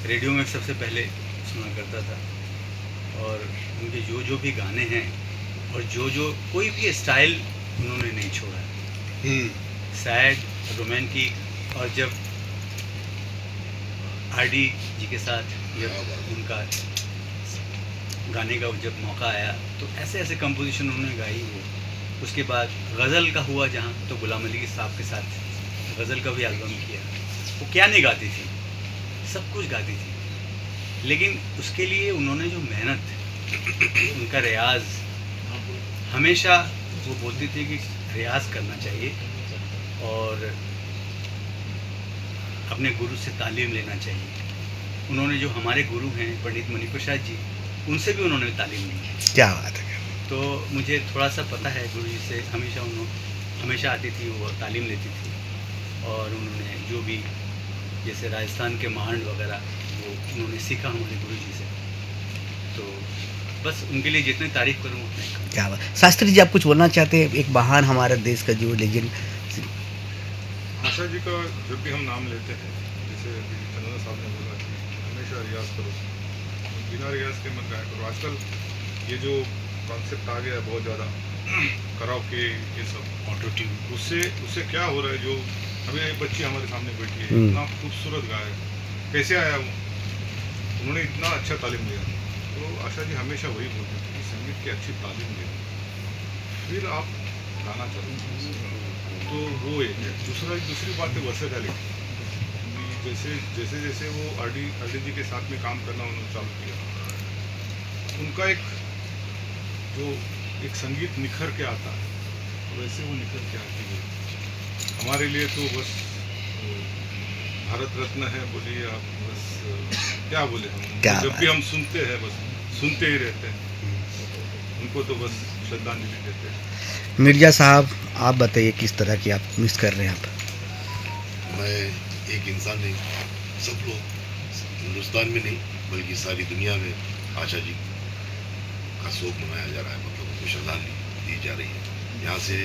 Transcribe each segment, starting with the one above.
Radio में सबसे पहले सुना करता था, और उनके जो जो भी गाने हैं और जो जो कोई भी स्टाइल उन्होंने नहीं छोड़ा, सैड, रोमांटिक, और जब आरडी जी के साथ जब उनका गाने का जब मौका आया तो ऐसे ऐसे कंपोजिशन उन्होंने गाई वो। उसके बाद गज़ल का हुआ जहाँ, तो गुलाम अली साहब के साथ गज़ल का भी एल्बम किया। वो क्या नहीं गाती थी, सब कुछ गाती थी, लेकिन उसके लिए उन्होंने जो मेहनत, उनका रियाज, हमेशा वो बोलती थी कि रियाज करना चाहिए और अपने गुरु से तालीम लेना चाहिए। उन्होंने जो हमारे गुरु हैं पंडित मणिप्रसाद जी, उनसे भी उन्होंने तालीम ली है। क्या बात है। तो मुझे थोड़ा सा पता है, गुरु जी से हमेशा आती थी वो, तालीम लेती थी, और उन्होंने जो भी जैसे राजस्थान के मांड वगैरह वो उन्होंने सीखा हमारे गुरु जी से। तो बस उनके लिए जितनी तारीफ़ करूँ उतनी कम। क्या बात। शास्त्री जी, आप कुछ बोलना चाहते हैं? एक महान हमारे देश का जो लेजेंड। आशा जी का जब भी हम नाम लेते हैं, जैसे अभी चंदन साहब ने बोला कि हमेशा रियाज करो, बिना रियाज के मत गाया करो। आजकल ये जो कॉन्सेप्ट आ गया है बहुत ज़्यादा कराओके, ये सब ऑटो ट्यून, उससे क्या हो रहा है, जो अभी एक बच्ची हमारे सामने बैठी है, इतना खूबसूरत गाया, कैसे आया वो, उन्होंने इतना अच्छा तालीम लिया। तो आशा जी हमेशा वही बोलते थे कि संगीत की अच्छी तालीम ले, फिर आप गाना चालू। तो वो एक है। दूसरी बात है वर्सेटैलिटी। जैसे जैसे जैसे वो आरडी जी के साथ में काम करना उन्होंने चालू किया, उनका एक संगीत निखर के आता है, वैसे वो निखर के आती है। हमारे लिए तो बस भारत रत्न है, बोलिए आप, बस क्या बोले हम, जब भी हम सुनते हैं बस सुनते ही रहते हैं, उनको तो बस श्रद्धांजलि देते हैं। मिर्जा साहब, आप बताइए किस तरह की आप मिस कर रहे हैं आप? मैं एक इंसान नहीं, सब लोग हिंदुस्तान में नहीं बल्कि सारी दुनिया में आशा जी का शोक मनाया जा रहा है, मतलब उनको श्रद्धांजलि दी जा रही है। यहाँ से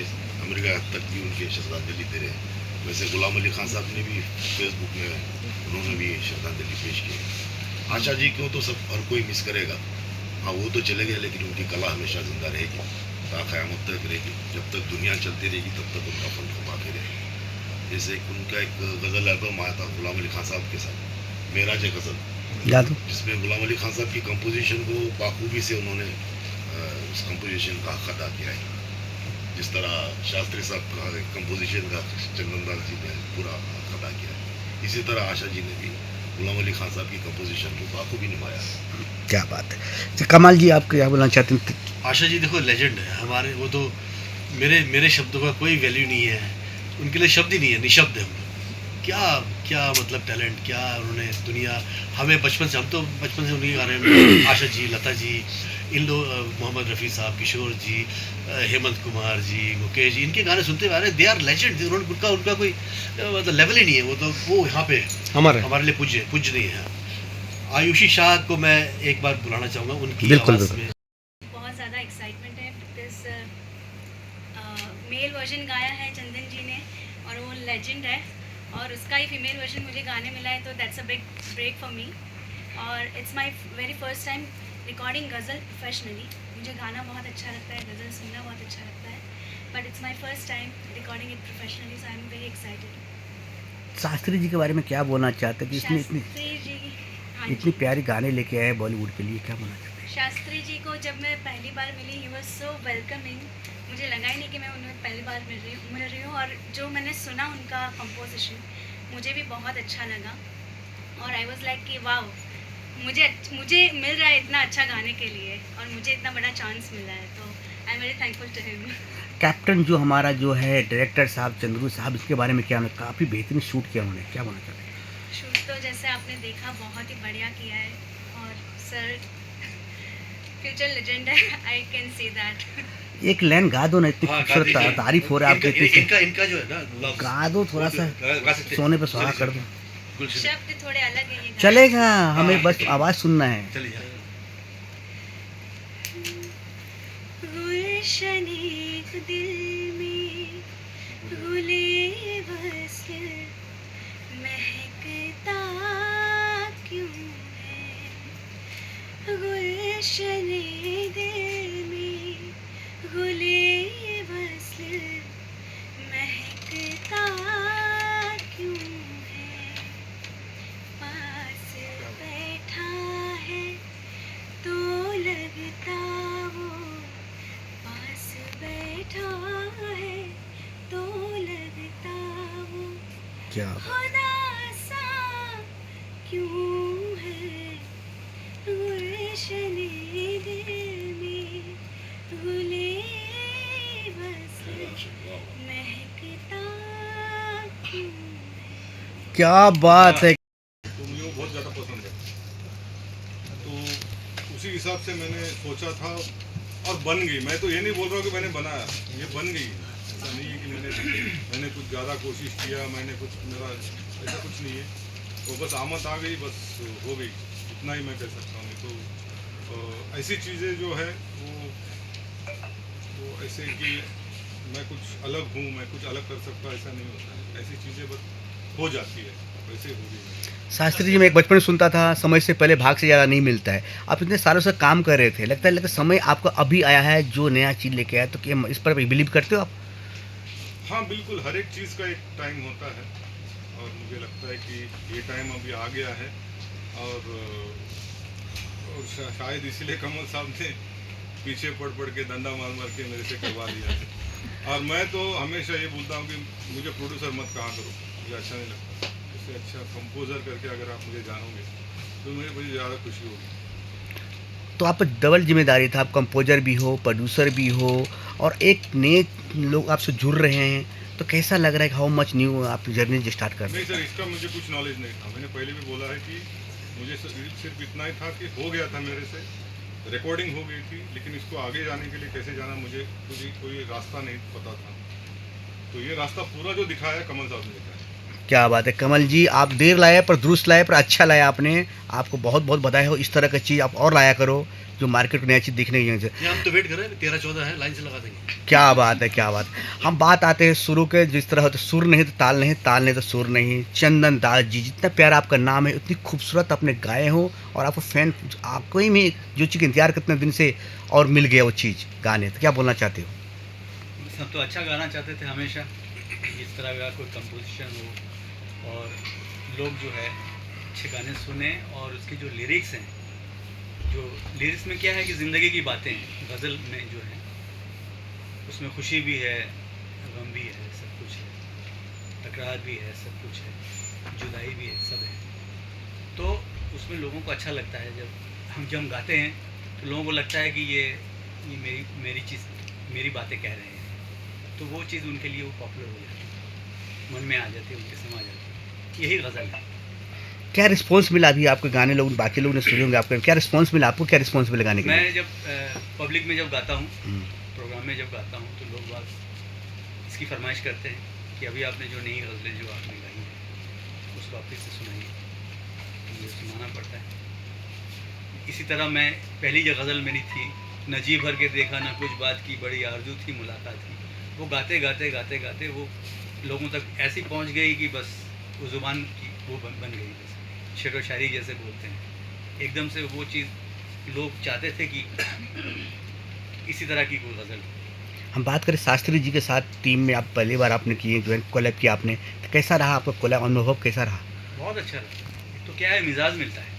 अमेरिका तक भी उनके श्रद्धांजलि दे रहे हैं। वैसे गुलाम अली खान साहब ने भी फेसबुक में उन्होंने भी श्रद्धांजलि पेश की। आशा जी को तो सब हर कोई मिस करेगा। हाँ, वो तो चले गए, लेकिन उनकी कला हमेशा जिंदा रहेगी, क़यामत तक रहेगी। जब तक दुनिया चलती रहेगी तब तक उनका फन बाकी रहेगा। जैसे उनका एक गज़ल एल्बम आया था गुलाम अली खान साहब के साथ, मेराज गज़ल, जिसमें गुलाम अली खान साहब की कंपोजिशन को बाखूबी से उन्होंने उस कंपोजिशन का हक अदा किया है। जिस तरह शास्त्री साहब का कंपोजिशन का चंदनदास जी ने पूरा हक अदा किया है, इसी तरह आशा जी ने भी गुलाम अली खान साहब की कंपोजिशन को बाखूबी निभाया। क्या बात है। कमाल जी, आप क्या बोलना चाहते हैं? आशा जी देखो लेजेंड है हमारे, वो तो मेरे शब्दों का कोई वैल्यू नहीं है, उनके लिए शब्द ही नहीं है, निशब्द है हम। क्या मतलब टैलेंट, क्या उन्होंने दुनिया हमें बचपन से, हम तो बचपन से उन्हीं गाने में आशा जी, लता जी, इन लोग, मोहम्मद रफ़ी साहब, किशोर जी, हेमंत कुमार जी, मुकेश जी, इनके गाने सुनते हुए आ रहे। They are legend. उनका कोई मतलब लेवल ही नहीं है। वो यहाँ पे हमारे लिए पूज्य नहीं है। आयुषी शाह को मैं एक बार बुलाना चाहूँगा, उनकी आवाज़ में बहुत ज़्यादा एक्साइटमेंट है, बिकॉज मेल वर्जन गाया है चंदन जी ने और वो लेजेंड है, और उसका ही फीमेल वर्जन मुझे गाने मिला है, तो that's a big break for me. और it's my very first time recording ghazal professionally. मुझे गाना बहुत अच्छा लगता है, गज़ल सुनना बहुत अच्छा लगता है, but it's my first time recording it professionally, so I am very excited. Shastri ji के बारे में क्या बोलना चाहते हैं? शास्त्री जी, हाँ, इतनी प्यारी गाने लेके आए बॉलीवुड के लिए, क्या बोलना चाहते हैं? शास्त्री जी को जब मैं पहली बार मिली, ही वॉज सो वेलकमिंग। मुझे लगा ही नहीं कि मैं उन्हें पहली बार मिल रही हूँ, और जो मैंने सुना उनका कंपोजिशन मुझे भी बहुत अच्छा लगा, और आई वॉज लाइक कि वाओ, मुझे मिल रहा है इतना अच्छा गाने के लिए, और मुझे इतना बड़ा चांस मिला है, तो I am very thankful to him. Captain जो हमारा जो है डायरेक्टर साहब चंद्रू साहब, इसके बारे में क्या, काफ़ी बेहतरीन शूट किया उन्होंने, क्या बोलना चाहते हैं? शूट तो जैसे आपने देखा बहुत ही बढ़िया किया है, और सर फ्यूचर लेजेंड है, आई कैन सी दैट। एक लाइन गा दो ना, इतनी खूबसूरत तारीफ हो रहा है आपके। इनका जो है ना, गा दो थोड़ा सा, सोने पे सुहागा कर दो। शब्द थोड़े अलग है, ये चलेगा, हमें बस आवाज़ सुनना है। गुलशन एक दिल में गुले बस महकता क्यों क्या बात। खुदा सा क्यों है गुलशने दिल में भूले बस महकता क्यों है। क्या बात है। तो मुझे वो बहुत ज़्यादा पसंद है, तो उसी हिसाब से मैंने सोचा था और बन गई। मैं तो ये नहीं बोल रहा हूँ कि मैंने बनाया, ये बन गई। ऐसा नहीं है कि मैंने कुछ ज़्यादा कोशिश किया, मैंने कुछ मेरा ऐसा कुछ नहीं है। वो बस आमद आ गई, बस हो गई, इतना ही मैं कह सकता हूँ। तो ऐसी चीज़ें जो है वो ऐसे कि मैं कुछ अलग हूँ, मैं कुछ अलग कर सकता, ऐसा नहीं होता है। ऐसी चीज़ें बस हो जाती है, वैसे हो गई। शास्त्री जी, मैं एक बचपन में सुनता था, समय से पहले भाग से ज़्यादा नहीं मिलता है। आप इतने सालों से काम कर रहे थे, लगता है समय आपको अभी आया है जो नया चीज़ लेके आया, तो क्या इस पर बिलीव करते हो आप? हाँ बिल्कुल, हर एक चीज़ का एक टाइम होता है और मुझे लगता है कि ये टाइम अभी आ गया है। और शायद इसीलिए कमल साहब ने पीछे पड़ के डंडा मार के मेरे से करवा दिया। और मैं तो हमेशा ये बोलता हूँ कि मुझे प्रोड्यूसर मत कहा करो, मुझे अच्छा नहीं लगता। इससे अच्छा कंपोज़र करके अगर आप मुझे जानोगे तो मुझे ज़्यादा खुशी होगी। तो आप पर डबल जिम्मेदारी था, आप कंपोजर भी हो, प्रोड्यूसर भी हो, और एक नए लोग आपसे जुड़ रहे हैं, तो कैसा लग रहा है? हाउ मच न्यू आप जर्नी स्टार्ट कर रहे नहीं सर, इसका मुझे कुछ नॉलेज नहीं था। मैंने पहले भी बोला है कि मुझे सिर्फ इतना ही था कि हो गया था मेरे से, रिकॉर्डिंग हो गई थी, लेकिन इसको आगे जाने के लिए कैसे जाना मुझे कोई रास्ता नहीं पता था। तो ये रास्ता पूरा जो दिखाया कमल साहब ने दिखाया। क्या बात है कमल जी, आप देर लाए पर दुरुस्त लाए, पर अच्छा लाया आपने। आपको बहुत बहुत बधाई हो। इस तरह की चीज़ आप और लाया करो जो मार्केट को नया चीज़ दिखने की। ये हम तो वेट कर रहे हैं, 13-14 है, लाइन से लगा देंगे। क्या बात है, क्या बात। हम बात आते हैं शुरू के, जिस तरह होते सुर नहीं तो ताल नहीं, ताल नहीं तो सुर नहीं। चंदन दास जी, जितना प्यारा आपका नाम है, उतनी खूबसूरत आपने गाए हो, और आपको फैन आपको ही में जो चीज़ इंतजार कितने दिन से और मिल गया वो चीज़ गाने, तो क्या बोलना चाहते हो? सब तो अच्छा गाना चाहते थे हमेशा, इस तरह का कोई कंपोजिशन हो और लोग जो है अच्छे गाने सुने। और उसके जो लिरिक्स हैं, जो लिरिक्स में क्या है कि ज़िंदगी की बातें हैं, गज़ल में जो है उसमें खुशी भी है, गम भी है, सब कुछ है, तकरार भी है, सब कुछ है, जुदाई भी है, सब है। तो उसमें लोगों को अच्छा लगता है जब हम गाते हैं, तो लोगों को लगता है कि ये मेरी बातें कह रहे हैं, तो वो चीज़ उनके लिए वो पॉपुलर हो जाती है, मन में आ जाती है, उनके समा जाती है। यही गज़ल है। क्या रिस्पॉन्स मिला अभी आपके गाने? लोग, बाकी लोग ने सुने होंगे आपके, क्या रिस्पॉन्स मिला आपको? क्या रिस्पॉन्स मिला गाने के लिए? मैं जब पब्लिक में जब गाता हूँ, प्रोग्राम में जब गाता हूँ, तो लोग बात इसकी फरमाइश करते हैं कि अभी आपने जो नई गज़लें जो आपने गाई हैं उसको आप फिर से सुनाइए, मुझे सुनाना पड़ता है। इसी तरह मैं पहली जो गज़ल मेरी थी, न जी भर के देखा न कुछ बात की, बड़ी आरजू थी मुलाकात की, वो गाते गाते वो लोगों तक ऐसी पहुंच गई कि बस वो ज़ुबान की वो बन गई, बस शेर व शायरी जैसे बोलते हैं। एकदम से वो चीज़ लोग चाहते थे कि इसी तरह की कोई गज़ल। हम बात करें शास्त्री जी के साथ टीम में, आप पहली बार आपने किए, जो है कोलैब किया आपने, तो कैसा रहा आपका कोलैब अनुभव, कैसा रहा? बहुत अच्छा लगा। तो क्या है, मिजाज मिलता है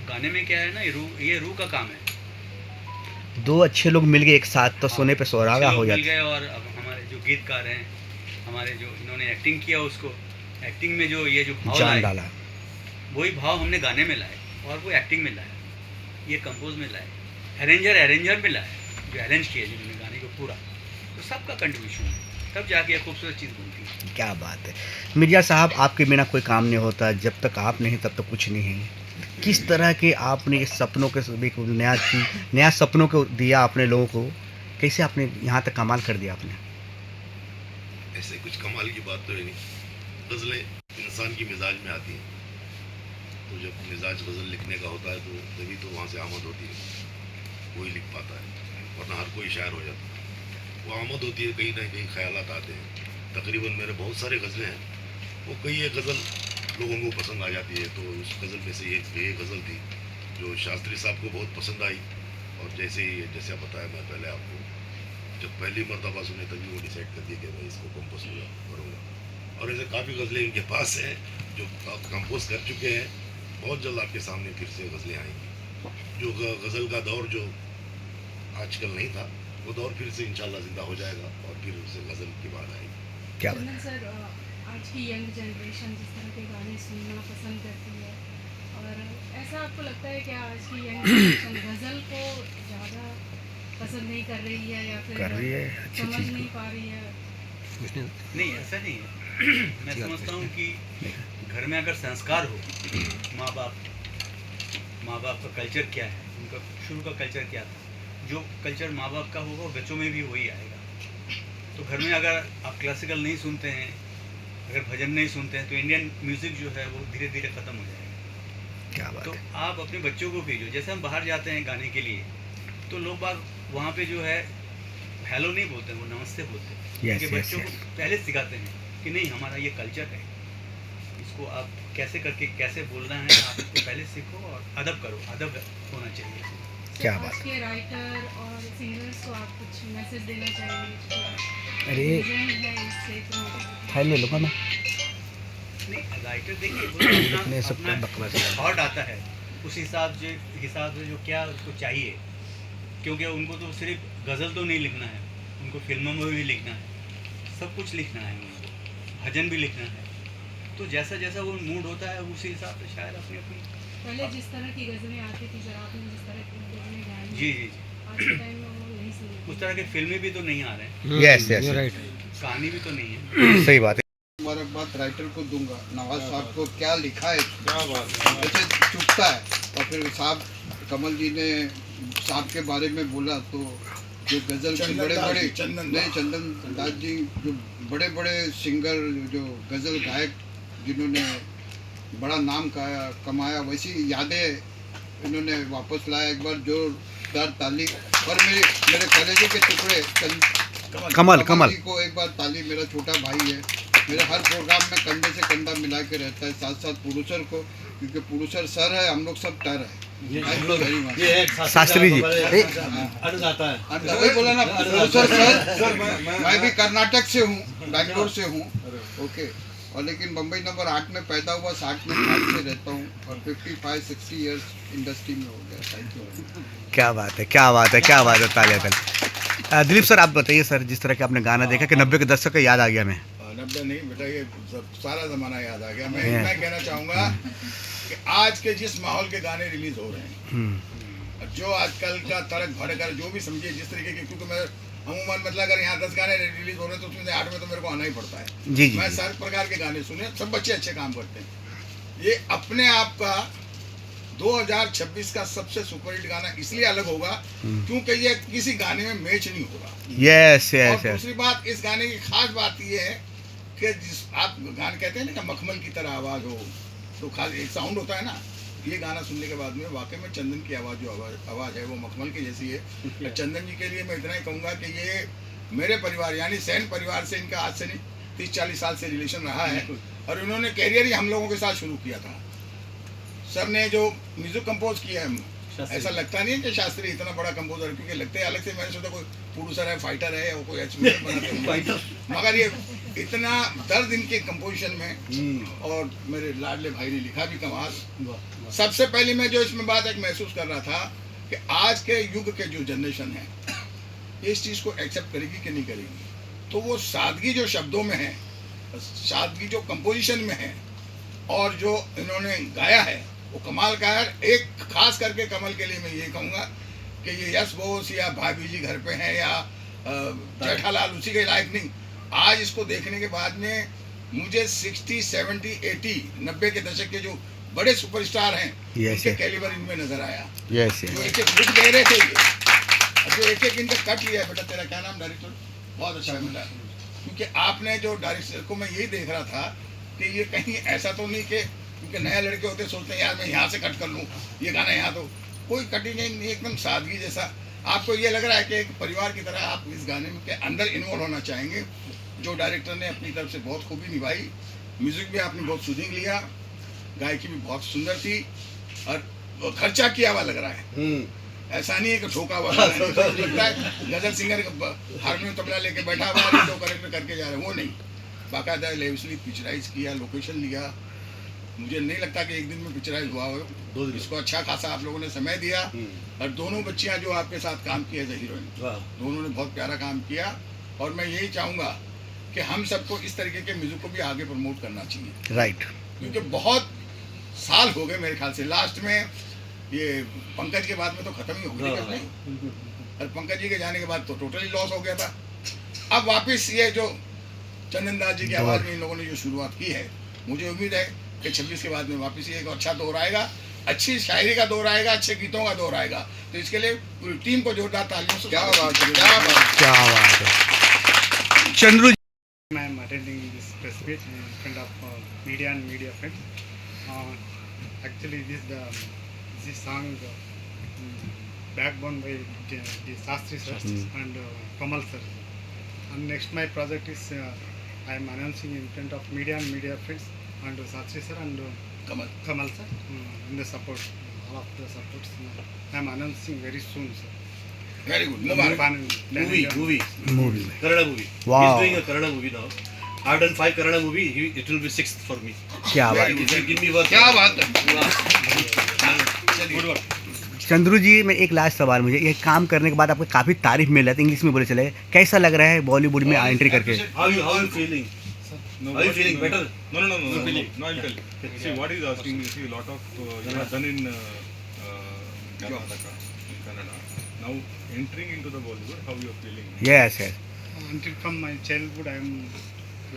गाने में, क्या है ना, ये रूह का काम है। दो अच्छे लोग मिल गए एक साथ, तो सोने पे सुहागा हो मिल जाता गए। और अब हमारे जो गीतकार हैं, हमारे जो इन्होंने एक्टिंग किया, उसको एक्टिंग में जो ये जो भाव जान लाए, डाला। वही भाव हमने गाने में लाए और वो एक्टिंग में लाया, ये कंपोज में लाए, अरेंजर में लाए, जो अरेंज किया जिन्होंने गाने को पूरा, तो सबका कंट्रीब्यूशन है, तब जाके ये खूबसूरत चीज़ बनती है। क्या बात है मिर्जा साहब, आपके बिना कोई काम नहीं होता, जब तक आप नहीं तब तक कुछ नहीं है। किस तरह के आपने इस सपनों के एक नया सपनों को दिया आपने लोगों को, कैसे आपने यहाँ तक कमाल कर दिया आपने? ऐसे कुछ कमाल की बात तो है नहीं। गज़लें इंसान की मिजाज में आती हैं, तो जब मिजाज गज़ल लिखने का होता है तो तभी तो वहाँ से आमद होती है, कोई लिख पाता है, वरना हर कोई शायर हो जाता है। वो आमद होती है, कहीं ना कहीं ख्यालात आते हैं। तकरीबन मेरे बहुत सारे गज़लें हैं, वो कई एक गज़ल लोगों को पसंद आ जाती है। तो उस गज़ल में से ये गज़ल थी जो शास्त्री साहब को बहुत पसंद आई, और जैसे आप बताया, मैं पहले आपको जब पहली मरतबा सुने तभी वो डिसाइड कर दिया कि मैं इसको कंपोज करूँगा। और ऐसे काफ़ी गज़लें इनके पास हैं जो कंपोज कर चुके हैं। बहुत जल्द आपके सामने फिर से गज़लें आएंगी। जो गज़ल का दौर जो आजकल नहीं था, वो दौर फिर से इंशाल्लाह ज़िंदा हो जाएगा, और फिर उससे गज़ल की बात आएगी। क्या चंदन सर, आज की यंग जनरेशन जिस तरह के गाने सुनना पसंद करती है, और ऐसा आपको लगता है कि आज की यंग जनरेशन गज़ल को ज़्यादा पसंद नहीं कर रही है या फिर कर रही है अच्छी समझ चीज़ नहीं पा रही है? नहीं, ऐसा नहीं है। मैं समझता हूँ कि घर में अगर संस्कार हो, माँ बाप का कल्चर क्या है, उनका शुरू का कल्चर क्या था, जो कल्चर माँ बाप का होगा बच्चों में भी वही आएगा। तो घर में अगर आप क्लासिकल नहीं सुनते हैं, अगर भजन नहीं सुनते हैं, तो इंडियन म्यूज़िक जो है वो धीरे धीरे ख़त्म हो जाएगा। क्या बात तो है। आप अपने बच्चों को भेजो। जैसे हम बाहर जाते हैं गाने के लिए, तो लोग बाग वहाँ पे जो है हेलो नहीं बोलते हैं, वो नमस्ते बोलते हैं। Yes, उनके yes, बच्चों yes. को पहले सिखाते हैं कि नहीं, हमारा ये कल्चर है, इसको आप कैसे करके कैसे बोलना है, आप इसको पहले सीखो और अदब करो, अदब होना चाहिए। क्या आज बात के राइटर और सिंगर्स को आप कुछ मैसेज देना चाहेंगे? अरे Legend है इस क्षेत्र में। फाइल ले लूँगा मैं। नहीं, राइटर देखिए वो इतने सब अपना बकवास थॉट आता है, उस हिसाब से जो क्या उसको चाहिए, क्योंकि उनको तो सिर्फ गज़ल तो नहीं लिखना है, उनको फिल्मों में भी लिखना है, सब कुछ लिखना है, उनको भजन भी लिखना है। तो जैसा जैसा वो मूड होता है उसी हिसाब से शायद अपनी अपनी। पहले जिस तरह की गज़लें आती थी, जरा आपने जिस तरह की गज़लें गाई, जी जी जी, आज के टाइम में वो नहीं सुनी। उस तरह के फिल्में भी तो नहीं आ रहे हैं, यस यस कहानी भी तो नहीं है। सही बात है। मुबारकबाद राइटर को दूंगा, नवाज साहब को क्या लिखा है, क्या बात है। जैसे चुपता है। और फिर साहब कमल जी ने साहब के बारे में बोला, तो जो गज़ल के बड़े बड़े चंदन दास जी, जो बड़े बड़े सिंगर, जो गज़ल गायक जिन्होंने बड़ा नाम कमाया, वैसी यादें इन्होंने वापस लाया। एक बार जोरदार ताली। और मेरे कलेजे के टुकड़े कमल जी को एक बार ताली। मेरा छोटा भाई है, मेरे हर प्रोग्राम में कंधे से कंधा मिला के रहता है, साथ साथ प्रोड्यूसर को, क्योंकि प्रोड्यूसर सर है, हम लोग सब टर है। शास्त्री जी वही बोला ना, प्रोड्यूसर सर। मैं भी कर्नाटक से हूँ, बैंगलोर से हूँ, ओके। और लेकिन मुंबई नंबर 8 में पैदा हुआ, 60 में 8 से रहता हूँ, और 55-60 इयर्स इंडस्ट्री में हो गया। Thank you. क्या बात है, क्या बात है, क्या बात है। तालियां। दिलीप सर आप बताइए सर, जिस तरह के आपने गाना देखा कि 90 के दशक का याद आ गया हमें। 90 नहीं बेटा, ये सारा ज़माना याद आ गया। मैं कहना चाहूँगा कि आज के जिस माहौल के गाने रिलीज़ हो रहे हैं, जो आजकल का तड़क भड़क, जो भी समझिए जिस तरीके के, क्योंकि मैं अमूमन मतलब अगर यहाँ 10 गाने रिलीज़ हो रहे हैं तो उसमें से 8 में तो मेरे को आना ही पड़ता है। जी जी मैं सारे प्रकार के गाने सुने, सब बच्चे अच्छे काम करते हैं। ये अपने आप का 2026 का सबसे सुपरहिट गाना इसलिए अलग होगा क्योंकि ये किसी गाने में मैच नहीं होगा। यस और यस यस। दूसरी बात, इस गाने की खास बात ये है कि जिस आप गाने कहते हैं ना कि मखमल की तरह आवाज़ हो, तो खास एक साउंड होता है ना, ये गाना सुनने के बाद में वाकई में चंदन की आवाज़ जो आवाज़ है वो मखमल की जैसी है। चंदन जी के लिए मैं इतना ही कहूँगा कि ये मेरे परिवार यानी सैन परिवार से इनका आज से नहीं 30-40 साल से रिलेशन रहा है, और इन्होंने कैरियर ही हम लोगों के साथ शुरू किया था। सर ने जो म्यूजिक कंपोज किया है, ऐसा लगता नहीं है कि शास्त्री इतना बड़ा कंपोजर, क्योंकि लगते हैं अलग से, मैंने सोचा कोई प्रोड्यूसर है, फाइटर है, और कोई एक्सपीरियंस बनाते हैं, मगर ये इतना दर्द इनके कंपोजिशन में। और मेरे लाडले भाई ने लिखा भी कमाल। सबसे पहले मैं जो इसमें बात एक महसूस कर रहा था कि आज के युग के जो जनरेशन है इस चीज़ को एक्सेप्ट करेगी कि नहीं करेगी, तो वो सादगी जो शब्दों में है, सादगी जो कंपोजिशन में है, और जो इन्होंने गाया है वो कमाल का है। एक खास करके कमल के लिए मैं ये कहूँगा कि ये यश बोस या भाभी जी घर पे हैं या जेठालाल उसी के लायक नहीं। आज इसको देखने के बाद में मुझे 60, 70, 80, 90 के दशक के जो बड़े सुपरस्टार हैं उनके कैलिबर इनमें नजर आया। यस जो एक एक लुक दे रहे थे ये, और जो एक एक इनका कट लिया है। बेटा तेरा क्या नाम डायरेक्टर? बहुत अच्छा मिला, क्योंकि आपने जो डायरेक्टर को, मैं यही देख रहा था कि ये कहीं ऐसा तो नहीं कि, क्योंकि नए लड़के होते सोचते हैं यार मैं यहाँ से कट कर लूँ, ये गाना यहाँ, तो कोई कटिंग नहीं, एकदम सादगी जैसा। आपको ये लग रहा है कि एक परिवार की तरह आप इस गाने में के अंदर इन्वॉल्व होना चाहेंगे। जो डायरेक्टर ने अपनी तरफ से बहुत खूबी निभाई, म्यूजिक भी आपने बहुत सूदिंग लिया, गायकी भी बहुत सुंदर थी, और खर्चा किया हुआ लग रहा है। ऐसा नहीं है कि ठोका हुआ लगता है गजल सिंगर हारमोनियम तबला लेके बैठा हुआ है, तो करेक्टर करके जा रहे हैं, वो नहीं। बाकायदा लेविसली पिक्चराइज किया, लोकेशन लिया। मुझे नहीं लगता कि एक दिन में पिक्चराइज हुआ हो। इसको अच्छा खासा आप लोगों ने समय दिया, और दोनों बच्चियां जो आपके साथ काम किया एज हीरोइन, दोनों ने बहुत प्यारा काम किया। और मैं यही चाहूँगा कि हम सबको इस तरीके के म्यूजिक को भी आगे प्रमोट करना चाहिए, राइट। क्योंकि बहुत साल हो गए मेरे ख्याल से। लास्ट में ये पंकज के बाद में तो खत्म ही हो गई नहीं, और पंकज जी के जाने के बाद तो टोटली लॉस हो गया था। अब वापस ये जो चंदन दास जी की आवाज़ में इन लोगों ने जो शुरुआत की है, मुझे उम्मीद है कि 26 के बाद में वापस ये एक अच्छा दौर आएगा, अच्छी शायरी का दौर आएगा, अच्छे गीतों का दौर आएगा। तो इसके लिए पूरी टीम को जोरदार तालियों से क्या बात है, क्या बात है। क्या बात है। Chandru I am attending this press meet in front of media and media friends. Actually, this song backbone by the Sastri sir and Kamal sir. And next my project is I am announcing in front of media and media friends and Sastri sir and Kamal sir in the support, all of the supports. I am announcing very soon, sir. Very good, Mubarak. Movie. Movie Kannada movie. Wow. He's doing a Kannada movie now. I've done 5 Kannada movie. It will be 6th for me. क्या बात If you give me work. क्या बात है। Good work. Chandru जी, मैं एक last सवाल, मुझे ये काम करने के बाद आपको काफ़ी तारीफ मिल रहा है, इंग्लिश में बोले चले, कैसा लग रहा है बॉलीवुड में एंट्री करके? How you feeling? No, Are you feeling better? No, I'll tell you. See, what he's asking is, see, a lot of you have done in Karnataka, in Kannada. Now entering into the Bollywood, how you are feeling? Yes yes. Until from my childhood, I am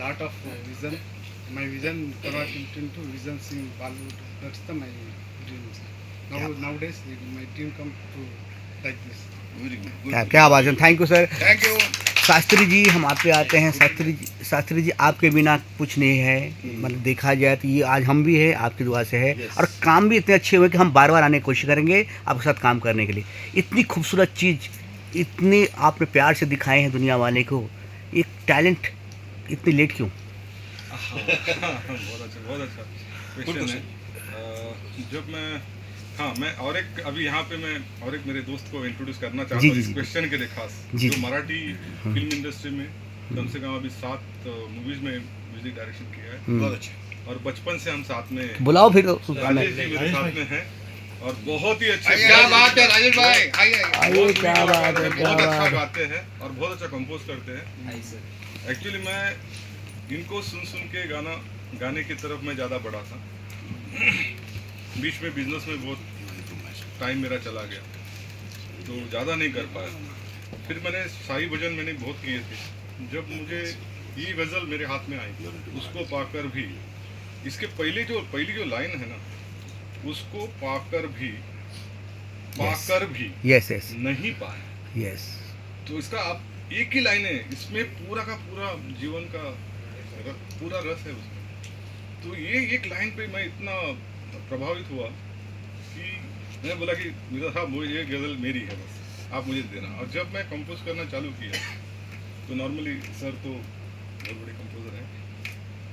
lot of vision. My vision converted into visions in Bollywood. That's my dream, sir. Nowadays, my dream come to like this. Very good, क्या बात है, thank you sir. Thank you. Shastri ji, हम आप पे आते हैं। शास्त्री जी, आपके बिना कुछ नहीं है, मतलब देखा जाए तो ये आज हम भी है आपकी दुआ से है, और काम भी इतने अच्छे हुए कि हम बार बार आने की कोशिश करेंगे आपके साथ काम करने के लिए। इतनी खूबसूरत चीज़, इतनी आपने प्यार से दिखाए हैं दुनिया वाले को, एक टैलेंट इतनी लेट क्यों? बहुत अच्छा क्वेश्चन है। जब मैं और एक अभी यहाँ पे मैं और एक मेरे दोस्त को इंट्रोड्यूस करना चाहता हूँ इस क्वेश्चन के लिए खास, जो मराठी फिल्म इंडस्ट्री में कम से कम अभी 7 मूवीज में म्यूजिक डायरेक्शन किया है। बहुत अच्छा। और बचपन से हम साथ में, बुलाओ फिर। राजेश जी मेरे साथ में हैं और बहुत ही अच्छे, क्या बात है राजेश भाई, आइए। क्या बात है, क्या बहुत अच्छा बात है। गाते हैं और बहुत अच्छा कंपोज करते हैं। एक्चुअली मैं इनको सुन के गाने की तरफ मैं ज़्यादा बढ़ा था। बीच में बिजनेस में बहुत टाइम मेरा चला गया, तो ज़्यादा नहीं कर पाया। फिर मैंने साई भजन मैंने बहुत किए थे। जब मुझे ये गज़ल मेरे हाथ में आई, उसको पाकर भी, इसके पहली जो लाइन है ना, उसको पाकर भी यस यस नहीं पाया। यस। तो इसका आप एक ही लाइन है, इसमें पूरा का पूरा जीवन का पूरा रस है उसमें। तो ये एक लाइन पे मैं इतना प्रभावित हुआ कि मैंने बोला कि मिर्जा साहब, मुझे ये गज़ल मेरी है, बस आप मुझे देना। और जब मैं कंपोज करना चालू किया, तो नॉर्मली सर तो बहुत बड़े कंपोजर हैं,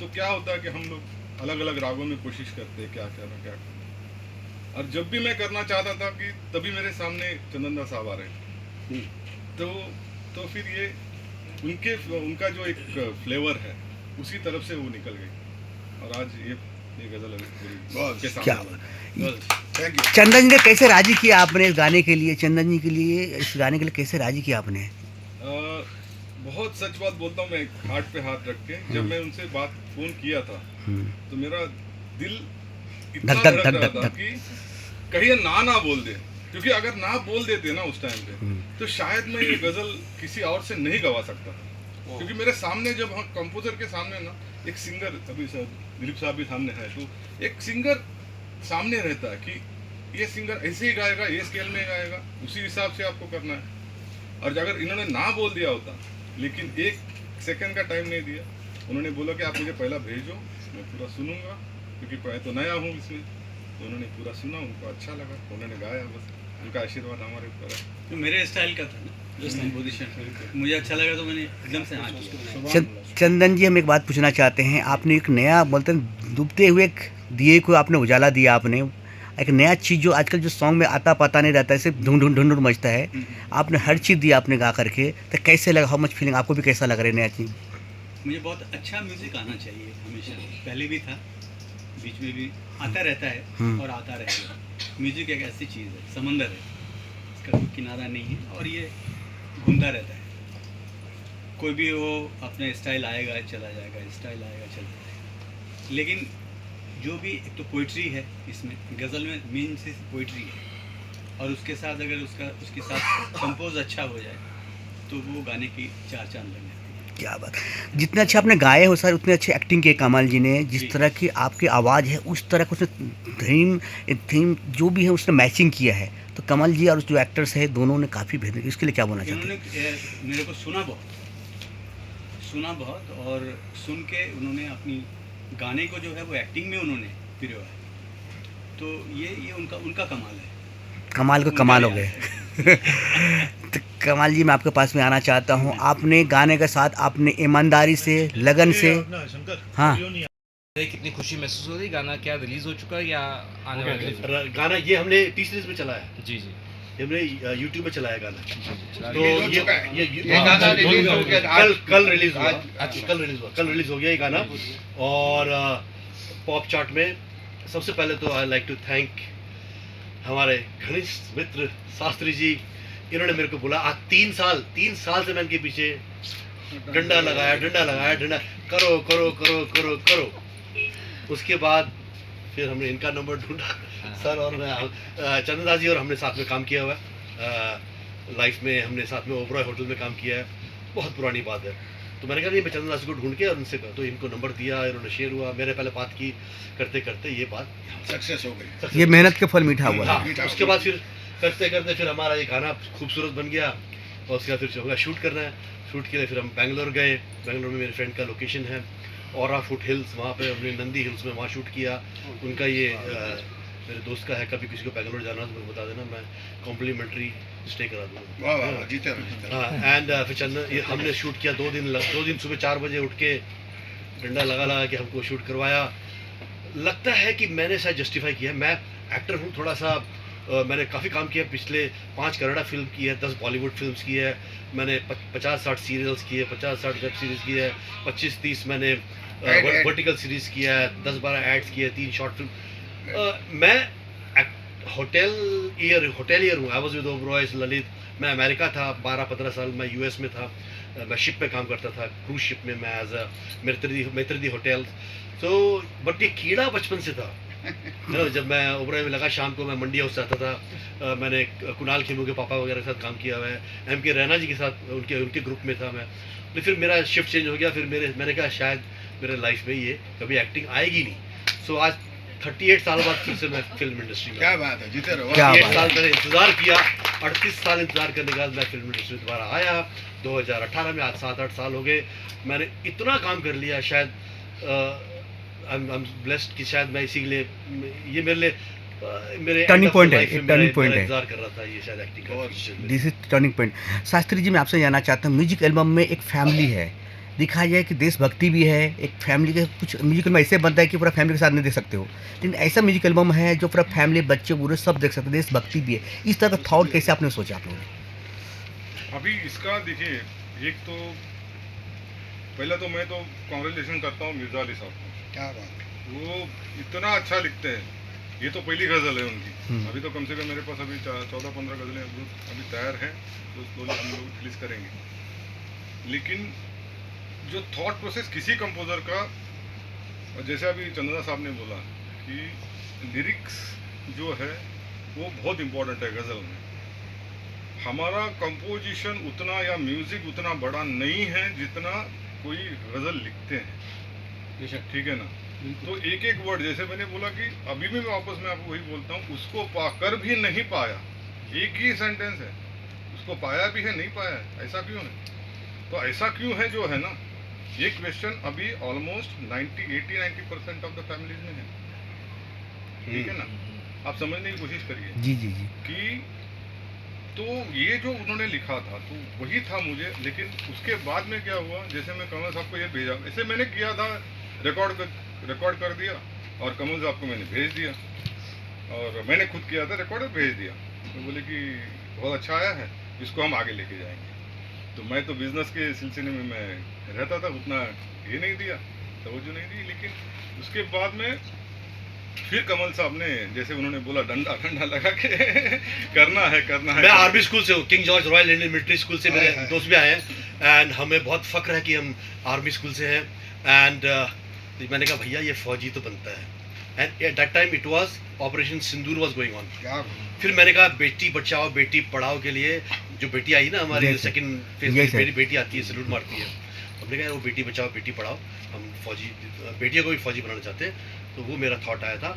तो क्या होता है कि हम लोग अलग अलग रागों में कोशिश करते हैं क्या करना। और जब भी मैं करना चाहता था कि तभी मेरे सामने चंदन दास साहब आ रहे थे, तो फिर ये उनका जो एक फ्लेवर है, उसी तरफ से वो निकल गई और आज ये गज़ल के सामने। क्या थैंक यू। चंदन जी ने कैसे राजी किया आपने इस गाने के लिए? चंदन जी के लिए इस गाने के लिए कैसे राजी किया आपने? बहुत सच बात बोलता हूँ मैं, हाथ पे हाथ रख के। जब मैं उनसे फोन किया था, तो मेरा दिल इतना धड़क रहा था कि कहीं ना बोल दे, क्योंकि अगर ना बोल देते ना उस टाइम पे, तो शायद मैं ये गज़ल किसी और से नहीं गवा सकता था। क्योंकि मेरे सामने जब हम कंपोजर के सामने ना एक सिंगर, अभी सर दिलीप साहब भी सामने है, तो एक सिंगर सामने रहता है कि ये सिंगर ऐसे ही गाएगा, ये स्केल में गाएगा, उसी हिसाब से आपको करना है। और अगर इन्होंने ना बोल दिया होता, लेकिन 1 सेकंड का टाइम नहीं दिया, उन्होंने बोला कि आप मुझे पहला भेजो, मैं पूरा सुनूंगा, क्योंकि मैं तो नया हूँ इसमें। तो उन्होंने पूरा सुना, उनको अच्छा लगा, उन्होंने गाया, बस उनका आशीर्वाद हमारे ऊपर है। तो मेरे स्टाइल का था ना जो कंपोजिशन, मुझे अच्छा लगा तो मैंने एकदम से हाँ किया। चंदन जी, हम एक बात पूछना चाहते हैं। आपने एक नया, बोलते हैं डूबते हुए दिए को आपने उजाला दिया। आपने एक नया चीज़ जो आजकल जो सॉन्ग में आता पता नहीं रहता है, सिर्फ ढूंढ ढूंढ मचता है, आपने हर चीज़ दी आपने गा करके। तो कैसे लगा, हाउ मच फीलिंग, आपको भी कैसा लग रहा है नया चीज़? मुझे बहुत अच्छा म्यूज़िक आना चाहिए हमेशा, पहले भी था, बीच में भी आता रहता है और आता रहेगा। म्यूज़िक एक ऐसी चीज़ है, समंदर है, इसका कोई किनारा नहीं है और ये घूमता रहता है। कोई भी वो अपना स्टाइल आएगा चला जाएगा, स्टाइल आएगा चला जाएगा, लेकिन जो भी एक तो पोइट्री है इसमें, गज़ल में मेन चीज़ पोइट्री है, और उसके साथ अगर उसके साथ कंपोज अच्छा हो जाए तो वो गाने की चार चांद लग जाती है। क्या बात, जितने अच्छे आपने गाए हो सर उतने अच्छे एक्टिंग किए कमाल जी ने। जिस जी। तरह की आपकी आवाज़ है उस तरह का उसने थीम जो भी है उसने मैचिंग किया है। तो कमल जी और जो एक्टर्स है दोनों ने काफ़ी बेहतर, इसके लिए क्या बोलना चाहते हैं? इन्होंने मेरे को सुना बहुत और सुन के उन्होंने अपनी गाने को जो है वो एक्टिंग में उन्होंने पिरोया है। तो ये उनका कमाल है। कमाल को उनका कमाल हो लिहाज गए। है। तो कमाल जी मैं आपके पास में आना चाहता हूँ, आपने गाने के साथ आपने ईमानदारी से, लगन से, हाँ कितनी खुशी महसूस हो रही, गाना क्या रिलीज हो चुका है या आने वाला है? गाना ये हमने टी सीरीज में चलाया है, जी जी हमने यूट्यूब में चलाया गाना। तो रिलीज हो चुका है। ये गाना रिलीज हो गया कल रिलीज हुआ, अच्छा। कल रिलीज हो गया ये गाना। और पॉप चार्ट में सबसे पहले तो आई लाइक टू थैंक हमारे घनिष्ठ मित्र शास्त्री जी। इन्होंने मेरे को बोला आज 3 साल से मैं इनके पीछे डंडा लगाया, करो। उसके बाद फिर हमने इनका नंबर ढूंढा, सर और मैं, चंदन जी और हमने साथ में काम किया हुआ है लाइफ में, हमने साथ में ओबरॉय होटल में काम किया है, बहुत पुरानी बात है। तो मैंने कहा नहीं, मैं चंदन दास को ढूंढ के और उनसे तो इनको नंबर दिया, इन्होंने शेयर हुआ, मेरे पहले बात की, करते ये बात सक्सेस हो गई। ये मेहनत के फल मीठा हुआ है। हाँ, उसके बाद फिर करते फिर हमारा ये गाना खूबसूरत बन गया। और उसके बाद फिर होगा शूट करना है, शूट के लिए फिर हम बैंगलोर गए। बैंगलोर में मेरे फ्रेंड का लोकेशन है औरा फुट हिल्स, वहाँ पे हमने नंदी हिल्स में वहाँ शूट किया। उनका ये मेरे दोस्त का है, कभी किसी को बैंगलोर जाना तो मुझे बता देना, मैं कॉम्प्लीमेंट्री स्टे करा दूँगा। वाह वाह वाह, जीते रहो। हाँ, एंड फिर चंदन ये हमने शूट किया 2 दिन सुबह 4 बजे उठ के डंडा लगा के हमको शूट करवाया। लगता है कि मैंने शायद जस्टिफाई किया, मैं एक्टर हूँ थोड़ा सा, मैंने काफ़ी काम किया, पिछले 5 कन्नड़ा फिल्म की है, 10 बॉलीवुड फिल्म्स की है मैंने, 50-60 सीरियल्स किए, 50-60 वेब सीरीज़ की है, 25-30 मैंने वर्टिकल सीरीज़ किया है, 10-12 एड्स किए, 3 शॉर्ट फिल्म। मैं होटेलियर हूँ, I was with Oberoi Lalit. मैं अमेरिका था 12-15 साल, मैं यूएस में था, मैं शिप पे काम करता था, क्रूज शिप में, मैं एज अ मैत्री होटल। तो बट ये कीड़ा बचपन से था। जब मैं ओबरॉय में लगा, शाम को मैं मंडी हाउस जाता था, मैंने कुणाल खेमू के पापा वगैरह के साथ काम किया हुआ है, एम.के. रैना जी के साथ उनके ग्रुप में था मैं। तो फिर मेरा शिफ्ट चेंज हो गया, फिर मैंने कहा शायद मेरे लाइफ में ये कभी एक्टिंग आएगी नहीं। सो आज 38 साल बाद फिर से मैं फिल्म इंडस्ट्री में। क्या बात है, जीते रहो। 38 साल मैंने इंतज़ार किया, 38 साल इंतज़ार करने के बाद मैं फिल्म इंडस्ट्री में दोबारा आया 2018 में। आज 7-8 साल हो गए, मैंने इतना काम कर लिया, शायद आई एम ब्लेस्ड कि शायद मैं इसी के लिए, ये मेरे लिए मेरे टर्निंग पॉइंट है, एक टर्निंग पॉइंट है। इंतजार कर रहा था ये शायद एक्टिंग का। This is turning point. Shastri ji मैं आपसे जानना चाहता हूँ, म्यूजिक एल्बम में एक फैमिली है, दिखाया जाए कि देशभक्ति भी है, एक फैमिली के कुछ म्यूजिक एल्बम ऐसे बनता है कि पूरा फैमिली के साथ नहीं देख सकते हो, लेकिन ऐसा म्यूजिक एल्बम है जो पूरा फैमिली, बच्चे बूढ़े सब देख सकते हैं, देशभक्ति भी है। इस तरह का थॉट कैसे आपने सोचा आप लोगों ने? अभी इसका देखिए, एक तो पहला तो मैं तो कांग्रेचुलेशन करता हूँ मिर्जा अली साहब को। क्या बात है। वो इतना अच्छा लिखते हैं, ये तो पहली गज़ल है उनकी। अभी तो कम से कम मेरे पास अभी 14-15 गज़लें अभी तैयार हैं, तो स्लोली हम लोग रिलीज करेंगे। लेकिन जो थॉट प्रोसेस किसी कंपोजर का, और जैसे अभी चंदना साहब ने बोला कि लिरिक्स जो है वो बहुत इम्पोर्टेंट है गज़ल में। हमारा कंपोजिशन उतना या म्यूज़िक उतना बड़ा नहीं है जितना कोई गज़ल लिखते हैं, ठीक है ना। तो एक एक वर्ड, जैसे मैंने बोला कि अभी भी मैं वापस में आपको वही बोलता हूँ, उसको पाकर भी नहीं पाया, एक ही सेंटेंस है, उसको पाया भी है नहीं पाया है, ऐसा क्यों है? तो ऐसा क्यों है जो है ना, ये क्वेश्चन अभी ऑलमोस्ट 80-90% ऑफ द फैमिलीज में है, ठीक है ना। आप समझने की कोशिश करिए जी कि तो ये जो उन्होंने लिखा था तो वही था मुझे। लेकिन उसके बाद में क्या हुआ, जैसे मैं कमल साहब को ये भेजा, ऐसे मैंने किया था, रिकॉर्ड कर दिया और कमल साहब को मैंने भेज दिया, और मैंने खुद किया था रिकॉर्ड और भेज दिया। तो बोले कि बहुत अच्छा आया है, इसको हम आगे लेके जाएंगे। तो मैं तो बिजनेस के सिलसिले में मैं रहता था, उतना ये नहीं दिया, तवज्जो नहीं दी। लेकिन उसके बाद में फिर कमल साहब ने, जैसे उन्होंने बोला, डंडा लगा के करना है। मैं आर्मी स्कूल से हूँ, king George royal Indian military school से, मेरे दोस्त भी आए हैं। एंड हमें बहुत फ़ख्र है कि हम आर्मी स्कूल से हैं। एंड मैंने कहा भैया ये फ़ौजी तो बनता है। And at that time it was operation Sindoor was going on. फिर मैंने कहा बेटी बचाओ बेटी पढ़ाओ के लिए जो बेटी आई ना हमारी Yes, sir. Second phase Yes, में sir. मेरी बेटी आती है, सैल्यूट मारती है। हमने कहा वो बेटी बचाओ बेटी पढ़ाओ, हम फौजी बेटियों को भी फौजी बनाना चाहते हैं। तो वो मेरा थॉट आया था।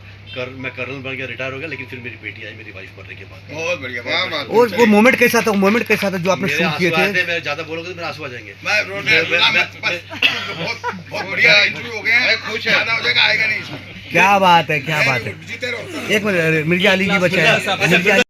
मैं कर्नल बन गया, रिटायर हो गया, लेकिन फिर मेरी बेटी आई मेरी वाइफ मरने के बाद। बहुत बढ़िया, क्या बहुत बात बढ़िया। वो मोमेंट कैसा था? वो मोमेंट कैसा था जो आपने मेरे शूट किए आंसू आए थे? थे, मैं ज़्यादा बोलोगे तो मेरे आंसू आ जाएंगे। मैं रोना मत, बस बहुत बहुत बढ़िया इंटरव्यू हो गया है, खुश है, ज़्यादा हो जाएगा आएगा नहीं इसमें। क्या बात है, क्या बात है। जीते रहो। एक मिनट, मिर्जा अली जी बचाए। मिर्जा